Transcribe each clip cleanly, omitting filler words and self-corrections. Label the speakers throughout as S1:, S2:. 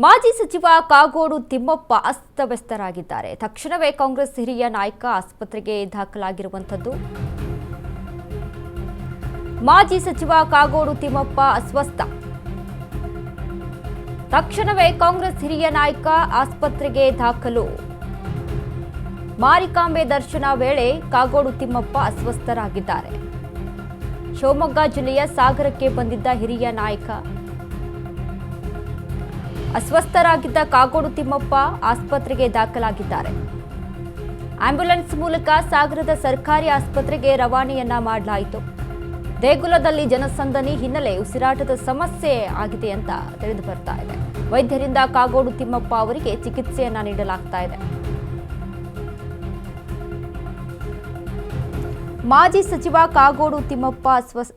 S1: ಮಾಜಿ ಸಚಿವ ಕಾಗೋಡು ತಿಮ್ಮಪ್ಪ ಅಸ್ತವ್ಯಸ್ತರಾಗಿದ್ದಾರೆ. ತಕ್ಷಣವೇ ಕಾಂಗ್ರೆಸ್ ಹಿರಿಯ ನಾಯಕ ಆಸ್ಪತ್ರೆಗೆ ದಾಖಲಾಗಿರುವಂತದ್ದು. ಮಾಜಿ ಸಚಿವ ಕಾಗೋಡು ತಿಮ್ಮಪ್ಪ ಅಸ್ವಸ್ಥ. ತಕ್ಷಣವೇ ಕಾಂಗ್ರೆಸ್ ಹಿರಿಯ ನಾಯಕ ಆಸ್ಪತ್ರೆಗೆ ದಾಖಲು. ಮಾರಿಕಾಂಬೆ ದರ್ಶನ ವೇಳೆ ಕಾಗೋಡು ತಿಮ್ಮಪ್ಪ ಅಸ್ವಸ್ಥರಾಗಿದ್ದಾರೆ. ಶಿವಮೊಗ್ಗ ಜಿಲ್ಲೆಯ ಸಾಗರಕ್ಕೆ ಬಂದಿದ್ದ ಹಿರಿಯ ನಾಯಕ ಅಸ್ವಸ್ಥರಾಗಿದ್ದ ಕಾಗೋಡು ತಿಮ್ಮಪ್ಪ ಆಸ್ಪತ್ರೆಗೆ ದಾಖಲಾಗಿದ್ದಾರೆ. ಆಂಬ್ಯುಲೆನ್ಸ್ ಮೂಲಕ ಸಾಗರದ ಸರ್ಕಾರಿ ಆಸ್ಪತ್ರೆಗೆ ರವಾನೆಯನ್ನ ಮಾಡಲಾಯಿತು. ದೇಗುಲದಲ್ಲಿ ಜನಸಂದಣಿ ಹಿನ್ನೆಲೆ ಉಸಿರಾಟದ ಸಮಸ್ಯೆ ಆಗಿದೆ ಅಂತ ತಿಳಿದು ಬರ್ತಾ ಇದೆ. ವೈದ್ಯರಿಂದ ಕಾಗೋಡು ತಿಮ್ಮಪ್ಪ ಅವರಿಗೆ ಚಿಕಿತ್ಸೆಯನ್ನ ನೀಡಲಾಗ್ತಾ ಇದೆ. ಮಾಜಿ ಸಚಿವ ಕಾಗೋಡು ತಿಮ್ಮಪ್ಪ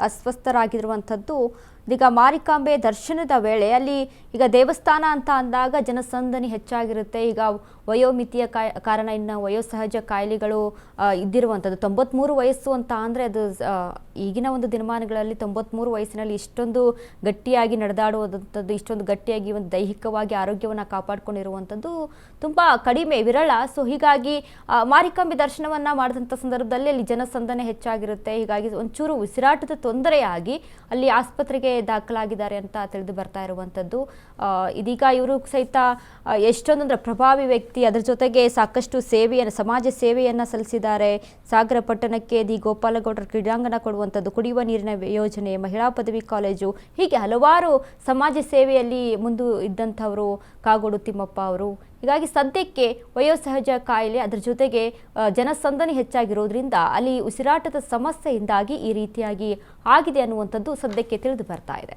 S1: ಅಸ್ವಸ್ಥರಾಗಿರುವಂಥದ್ದು. ಇದೀಗ ಮಾರಿಕಾಂಬೆ ದರ್ಶನದ ವೇಳೆ ಅಲ್ಲಿ ಈಗ ದೇವಸ್ಥಾನ ಅಂತ ಅಂದಾಗ ಜನಸಂದಣಿ ಹೆಚ್ಚಾಗಿರುತ್ತೆ. ಈಗ ವಯೋಮಿತಿಯ ಕಾರಣ ಇನ್ನು ವಯೋಸಹಜ ಕಾಯಿಲೆಗಳು ಇದ್ದಿರುವಂಥದ್ದು. 93 ವಯಸ್ಸು ಅಂತ ಅಂದರೆ ಅದು ಈಗಿನ ಒಂದು ದಿನಮಾನಗಳಲ್ಲಿ 93 ವಯಸ್ಸಿನಲ್ಲಿ ಇಷ್ಟೊಂದು ಗಟ್ಟಿಯಾಗಿ ನಡೆದಾಡುವಂಥದ್ದು, ಇಷ್ಟೊಂದು ಗಟ್ಟಿಯಾಗಿ ಒಂದು ದೈಹಿಕವಾಗಿ ಆರೋಗ್ಯವನ್ನು ಕಾಪಾಡಿಕೊಂಡಿರುವಂಥದ್ದು ತುಂಬ ಕಡಿಮೆ, ವಿರಳ. ಸೊ ಹೀಗಾಗಿ ಮಾರಿಕಾಂಬೆ ದರ್ಶನವನ್ನು ಮಾಡಿದಂಥ ಸಂದರ್ಭದಲ್ಲಿ ಅಲ್ಲಿ ಜನಸಂದಣಿ ಹೆಚ್ಚಾಗಿರುತ್ತೆ. ಹೀಗಾಗಿ ಒಂಚೂರು ಉಸಿರಾಟದ ತೊಂದರೆಯಾಗಿ ಅಲ್ಲಿ ಆಸ್ಪತ್ರೆಗೆ ದಾಖಲಾಗಿದ್ದಾರೆ ಅಂತ ತಿಳಿದು ಬರ್ತಾ ಇರುವಂಥದ್ದು. ಇದೀಗ ಇವರು ಸಹಿತ ಎಷ್ಟೊಂದು ಪ್ರಭಾವಿ ವ್ಯಕ್ತಿ, ಅದರ ಜೊತೆಗೆ ಸಾಕಷ್ಟು ಸೇವೆಯನ್ನು, ಸಮಾಜ ಸೇವೆಯನ್ನು ಸಲ್ಲಿಸಿದ್ದಾರೆ. ಸಾಗರ ಪಟ್ಟಣಕ್ಕೆ ದಿ ಗೋಪಾಲಗೌಡರ ಕ್ರೀಡಾಂಗಣ ಕೊಡುವಂಥದ್ದು, ಕುಡಿಯುವ ನೀರಿನ ಯೋಜನೆ, ಮಹಿಳಾ ಪದವಿ ಕಾಲೇಜು, ಹೀಗೆ ಹಲವಾರು ಸಮಾಜ ಸೇವೆಯಲ್ಲಿ ಮುಂದೆ ಇದ್ದಂಥವರು ಕಾಗೋಡು ತಿಮ್ಮಪ್ಪ ಅವರು. ಹೀಗಾಗಿ ಸದ್ಯಕ್ಕೆ ವಯೋಸಹಜ ಕಾಯಿಲೆ, ಅದರ ಜೊತೆಗೆ ಜನಸಂದಣಿ ಹೆಚ್ಚಾಗಿರೋದ್ರಿಂದ ಅಲ್ಲಿ ಉಸಿರಾಟದ ಸಮಸ್ಯೆಯಿಂದಾಗಿ ಈ ರೀತಿಯಾಗಿ ಆಗಿದೆ ಅನ್ನುವಂಥದ್ದು ಸದ್ಯಕ್ಕೆ ತಿಳಿದು ಬರ್ತಾ ಇದೆ.